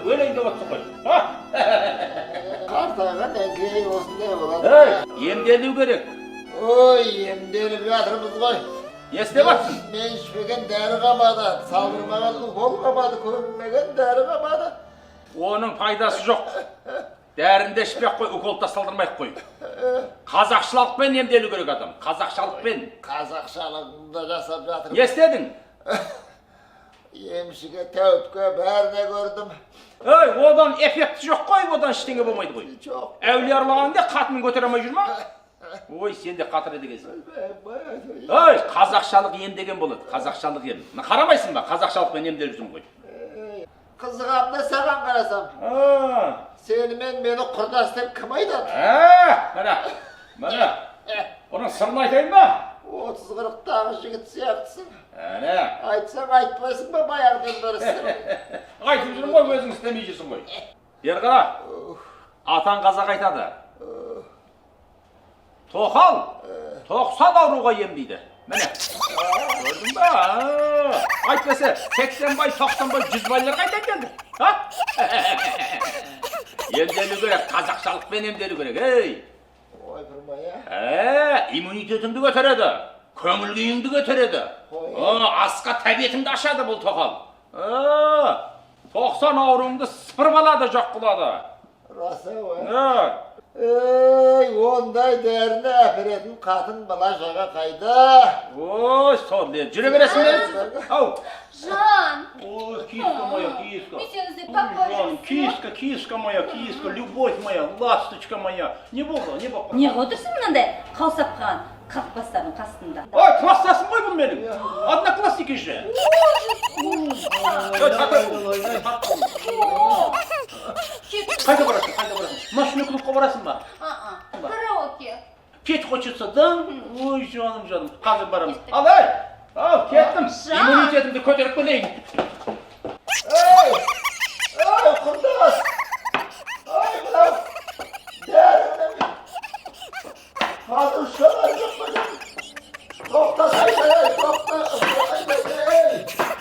өлтіріп өлейін деп отырсың ғой. Қартайғаннан кейін осындай болады. Емделу керек. Ой, емделіп жатырмыз ғой. Не істеп жатсың? Мен ішпеген дәрі қалмады, салдырмаған укол қалмады, көрмеген дәрі қалмады. Оның пайдасы жоқ. Дәрінде ішпек қой, укол салдырмайық қой. Қазақшылықпен емделу керек адам. Қазақшылықпен. Қазақшалығында жасап жатырмыз. Не істедің? Емшіге, тәуіпке бәріне көрдім. Одан эффекті жоқ қой, одан ештеңе болмайды ғой. Жоқ. Әулие аралағанда қатынын көтере алмай жүр ма? Ой, сен де қатыр едігесің. Қазақшалық ем деген болады, қазақшалық ем. Қарамайсың ба, қазақшалықпен емделіп жүрсің ғой. Қызығамда саған қарасам. Сені мен мені құрдас деп кім айтады? Міне, оның сырын айтайын ба? 30-40-тағы жігіт сияқтысың. Айтсаң айтпайсың ба баяғыдан бері? Айтып жүрмін ғой, өзің істемей жүрсің ғой. Бер қара, атаң қазақ айтады. Тоқал, 90 ауруға емдейді. Міне, көрдің ба? Айтпаса, 80 бай, 90 бай, 100 байлар қайдан келді? Емделу керек, қазақшалықпен емделу керек, Ой, бұрмай, иммунитетіңді көтереді, көңіл күйіңді көтереді, асқа тәбетіңді ашады бұл тоқал. 90 ауруыңды сыпырып алады, жоқ қылады. Раса, ондай дәріні әперетін қатын бала жаға қайда? Сол, жүре бересің бе? Жан! Киска моя, киска. Киска моя, киска, любовь моя, ласточка моя. Не болды. Неғып отырсың мынандай қаусап қалған қақпастардың қасында? Класстасың ғой бұл менің. Одноклассники же. Қайда барасың? Машина клубқа барасың ба? Караоке. Кет хочется, да? Ой, жаным. Қазір барамыз. Ал, кеттім. Иммунитетімді көтеріп келейін.